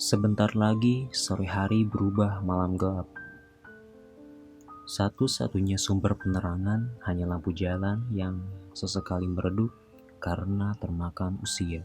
Sebentar lagi sore hari berubah malam gelap. Satu-satunya sumber penerangan hanya lampu jalan yang sesekali meredup karena termakan usia.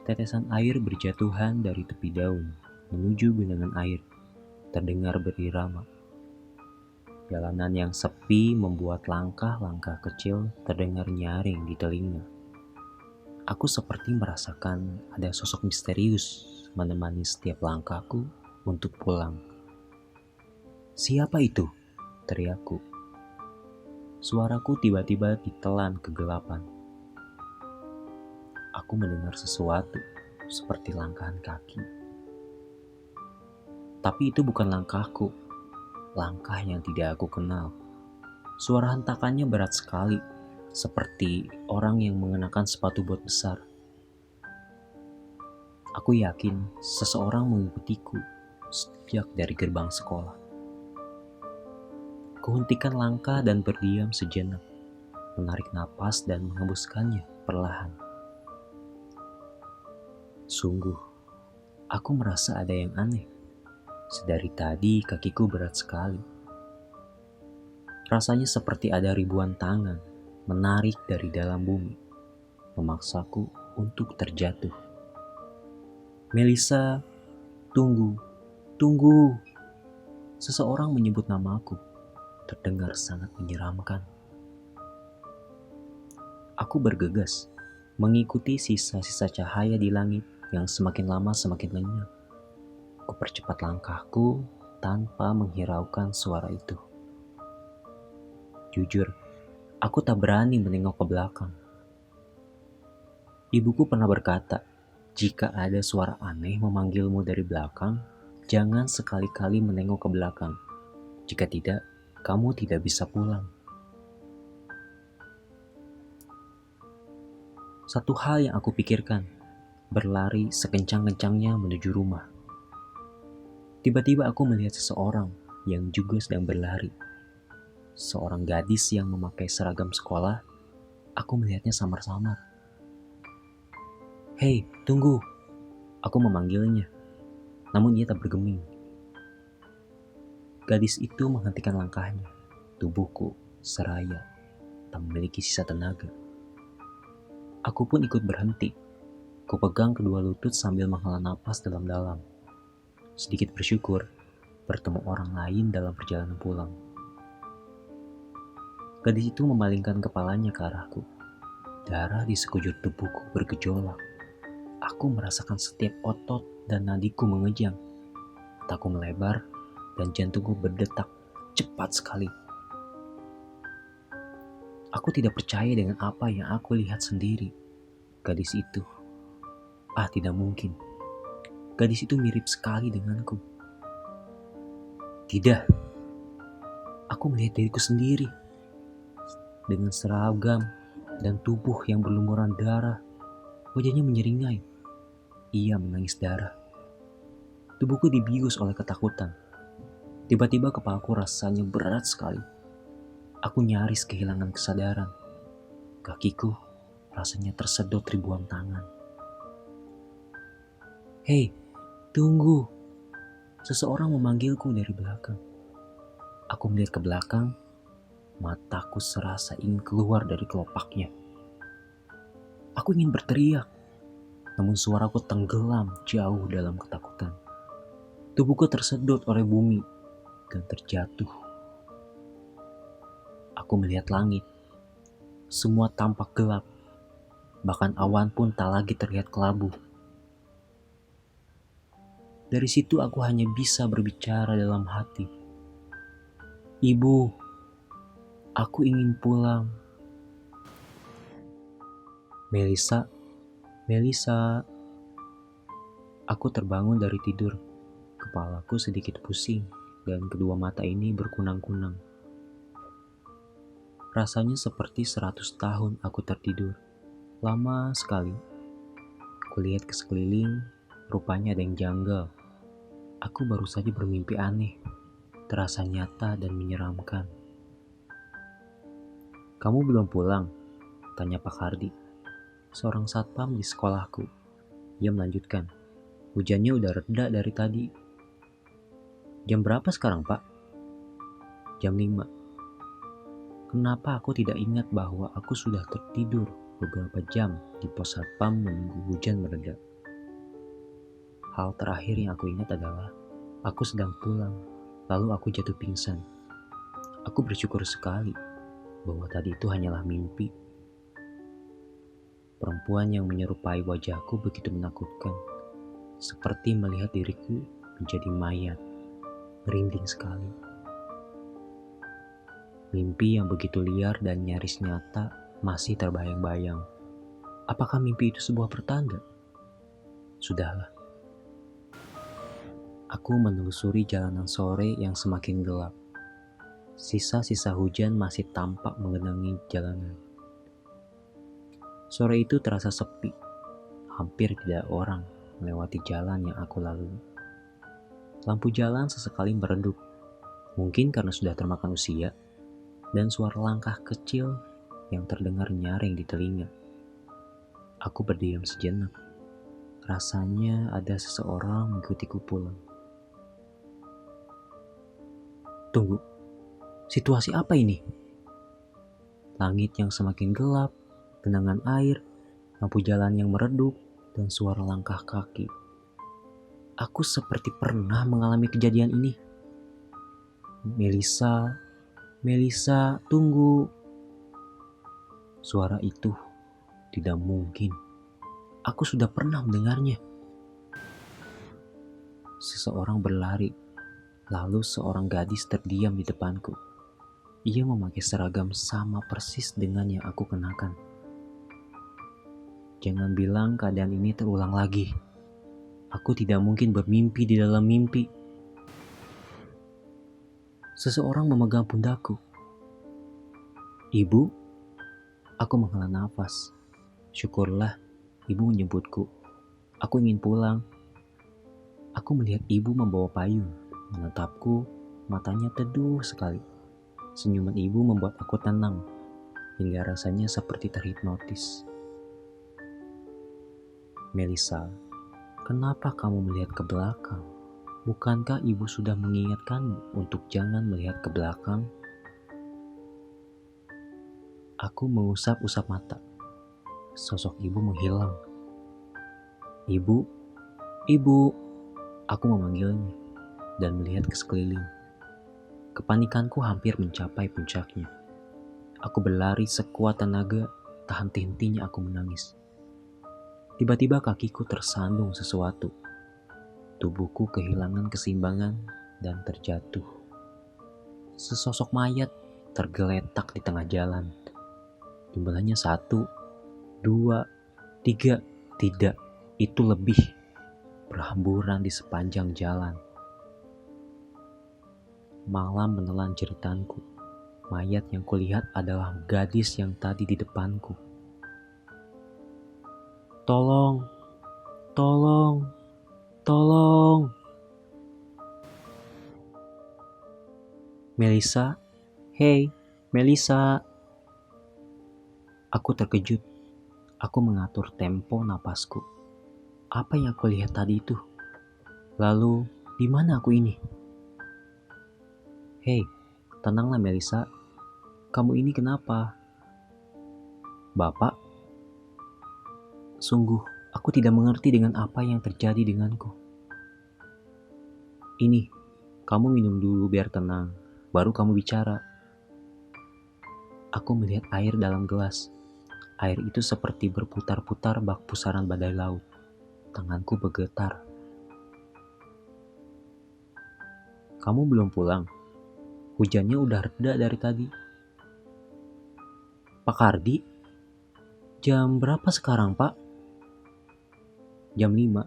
Tetesan air berjatuhan dari tepi daun menuju genangan air, terdengar berirama. Jalanan yang sepi membuat langkah-langkah kecil terdengar nyaring di telinga. Aku seperti merasakan ada sosok misterius menemani setiap langkahku untuk pulang. "Siapa itu?" teriakku. Suaraku tiba-tiba ditelan kegelapan. Aku mendengar sesuatu seperti langkahan kaki. Tapi itu bukan langkahku, langkah yang tidak aku kenal. Suara hentakannya berat sekali, seperti orang yang mengenakan sepatu bot besar. Aku yakin seseorang mengikutiku sejak dari gerbang sekolah. Kuhentikan langkah dan berdiam sejenak, menarik napas dan menghembuskannya perlahan. Sungguh, aku merasa ada yang aneh. Sedari tadi kakiku berat sekali. Rasanya seperti ada ribuan tangan menarik dari dalam bumi, memaksaku untuk terjatuh. "Melisa, tunggu, tunggu!" Seseorang menyebut namaku, terdengar sangat menyeramkan. Aku bergegas, mengikuti sisa-sisa cahaya di langit yang semakin lama semakin lenyap. Kupercepat langkahku tanpa menghiraukan suara itu. Jujur, aku tak berani menengok ke belakang. Ibuku pernah berkata, jika ada suara aneh memanggilmu dari belakang, jangan sekali-kali menengok ke belakang. Jika tidak, kamu tidak bisa pulang. Satu hal yang aku pikirkan, berlari sekencang-kencangnya menuju rumah. Tiba-tiba aku melihat seseorang yang juga sedang berlari. Seorang gadis yang memakai seragam sekolah. Aku melihatnya samar-samar. "Hei, tunggu!" Aku memanggilnya, namun ia tak bergeming. Gadis itu menghentikan langkahnya. Tubuhku seraya, tak memiliki sisa tenaga. Aku pun ikut berhenti. Kupegang kedua lutut sambil menghela napas dalam-dalam. Sedikit bersyukur bertemu orang lain dalam perjalanan pulang. Gadis itu memalingkan kepalanya ke arahku. Darah di sekujur tubuhku bergejolak. Aku merasakan setiap otot dan nadiku mengejang. Mataku melebar dan jantungku berdetak cepat sekali. Aku tidak percaya dengan apa yang aku lihat sendiri. Gadis itu. Tidak mungkin. Gadis itu mirip sekali denganku. Tidak. Aku melihat diriku sendiri. Dengan seragam dan tubuh yang berlumuran darah. Wajahnya menyeringai. Ia menangis darah. Tubuhku dibius oleh ketakutan. Tiba-tiba kepalaku rasanya berat sekali. Aku nyaris kehilangan kesadaran. Kakiku rasanya tersedot ribuan tangan. "Hei, tunggu!" Seseorang memanggilku dari belakang. Aku melihat ke belakang. Mataku serasa ingin keluar dari kelopaknya. Aku ingin berteriak, namun suaraku tenggelam jauh dalam ketakutan. Tubuhku tersedot oleh bumi dan terjatuh. Aku melihat langit. Semua tampak gelap. Bahkan awan pun tak lagi terlihat kelabu. Dari situ aku hanya bisa berbicara dalam hati. "Ibu, aku ingin pulang." "Melisa, Melisa." Aku terbangun dari tidur. Kepalaku sedikit pusing dan kedua mata ini berkunang-kunang. Rasanya seperti 100 tahun aku tertidur. Lama sekali. Kulihat ke sekeliling, rupanya ada yang janggal. Aku baru saja bermimpi aneh, terasa nyata dan menyeramkan. "Kamu belum pulang?" tanya Pak Hardi, seorang satpam di sekolahku. Ia melanjutkan, Hujannya udah reda dari tadi. Jam berapa sekarang, Pak? Jam 5. Kenapa aku tidak ingat bahwa aku sudah tertidur beberapa jam di pos satpam menunggu hujan mereda? Hal terakhir yang aku ingat adalah aku sedang pulang, lalu aku jatuh pingsan. Aku bersyukur sekali bahwa tadi itu hanyalah mimpi. Perempuan yang menyerupai wajahku begitu menakutkan, seperti melihat diriku menjadi mayat. Merinding sekali. Mimpi yang begitu liar dan nyaris nyata masih terbayang-bayang. Apakah mimpi itu sebuah pertanda? Sudahlah. Aku menelusuri jalanan sore yang semakin gelap. Sisa-sisa hujan masih tampak menggenangi jalanan. Sore itu terasa sepi. Hampir tidak ada orang melewati jalan yang aku lalui. Lampu jalan sesekali meredup. Mungkin karena sudah termakan usia. Dan suara langkah kecil yang terdengar nyaring di telinga. Aku berdiam sejenak. Rasanya ada seseorang mengikutiku pulang. Tunggu, situasi apa ini? Langit yang semakin gelap, genangan air, lampu jalan yang meredup, dan suara langkah kaki. Aku seperti pernah mengalami kejadian ini. Melisa, tunggu. Suara itu tidak mungkin. Aku sudah pernah mendengarnya. Seseorang berlari, lalu seorang gadis terdiam di depanku. Ia memakai seragam sama persis dengan yang aku kenakan. Jangan bilang keadaan ini terulang lagi. Aku tidak mungkin bermimpi di dalam mimpi. Seseorang memegang pundakku. Ibu, aku menghela nafas. Syukurlah ibu menyebutku. Aku ingin pulang. Aku melihat ibu membawa payung, menatapku, matanya teduh sekali. Senyuman ibu membuat aku tenang, hingga rasanya seperti terhipnotis. Melisa, kenapa kamu melihat ke belakang? Bukankah ibu sudah mengingatkanmu untuk jangan melihat ke belakang? Aku mengusap-usap mata. Sosok ibu menghilang. Ibu, aku memanggilnya dan melihat ke sekeliling. Kepanikanku hampir mencapai puncaknya. Aku berlari sekuat tenaga, tak henti-hentinya aku menangis. Tiba-tiba kakiku tersandung sesuatu. Tubuhku kehilangan keseimbangan dan terjatuh. Sesosok mayat tergeletak di tengah jalan. Jumlahnya 1, 2, 3, tidak, itu lebih. Berhamburan di sepanjang jalan. Malam menelan jeritanku. Mayat yang kulihat adalah gadis yang tadi di depanku. Tolong, tolong, tolong. Melisa, hey, Melisa. Aku terkejut. Aku mengatur tempo napasku. Apa yang aku lihat tadi itu? Lalu, di mana aku ini? Hei, tenanglah Melisa. Kamu ini kenapa? Bapak? Sungguh, aku tidak mengerti dengan apa yang terjadi denganku. Ini, kamu minum dulu biar tenang, baru kamu bicara. Aku melihat air dalam gelas. Air itu seperti berputar-putar bak pusaran badai laut. Tanganku bergetar. Kamu belum pulang? Hujannya udah reda dari tadi. Pak Kardi? Jam berapa sekarang, Pak? Jam 5.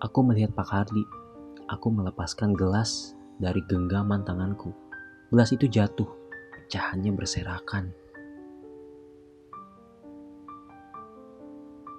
Aku melihat Pak Kardi. Aku melepaskan gelas dari genggaman tanganku. Gelas itu jatuh. Pecahannya berserakan.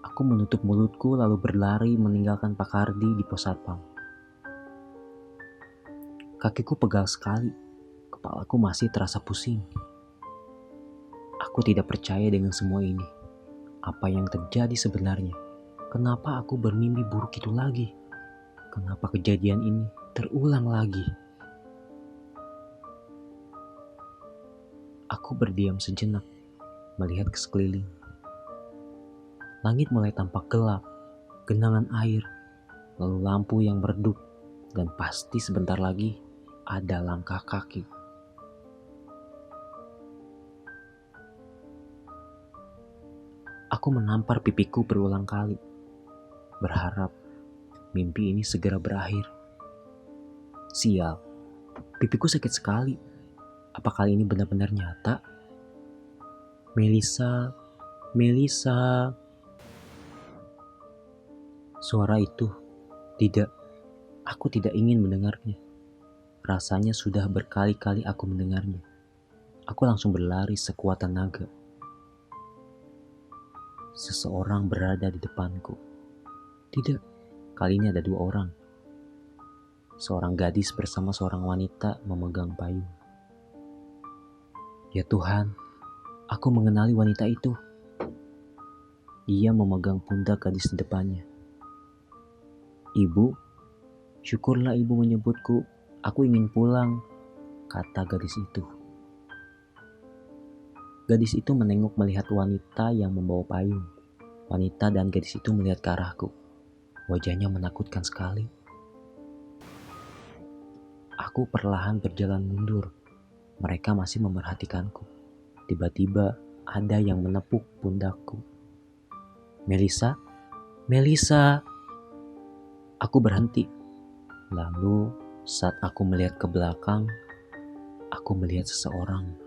Aku menutup mulutku lalu berlari meninggalkan Pak Kardi di pos satpam. Kakiku pegal sekali. Kepalaku masih terasa pusing. Aku tidak percaya dengan semua ini. Apa yang terjadi sebenarnya? Kenapa aku bermimpi buruk itu lagi? Kenapa kejadian ini terulang lagi? Aku berdiam sejenak, melihat ke sekeliling. Langit mulai tampak gelap, genangan air, lalu lampu yang meredup, dan pasti sebentar lagi ada langkah kaki. Aku menampar pipiku berulang kali, berharap mimpi ini segera berakhir. Sial, pipiku sakit sekali. Apa kali ini benar-benar nyata? Melisa, Melisa. Suara itu, tidak, aku tidak ingin mendengarnya. Rasanya sudah berkali-kali aku mendengarnya. Aku langsung berlari sekuat tenaga. Seseorang berada di depanku. Tidak, kali ini ada dua orang. Seorang gadis bersama seorang wanita memegang payung. Ya Tuhan, aku mengenali wanita itu. Ia memegang pundak gadis di depannya. Ibu, syukurlah ibu menyebutku. Aku ingin pulang, kata gadis itu. Gadis itu menengok melihat wanita yang membawa payung. Wanita dan gadis itu melihat ke arahku. Wajahnya menakutkan sekali. Aku perlahan berjalan mundur. Mereka masih memerhatikanku. Tiba-tiba ada yang menepuk pundakku. Melisa, Melisa. Aku berhenti. Lalu saat aku melihat ke belakang, aku melihat seseorang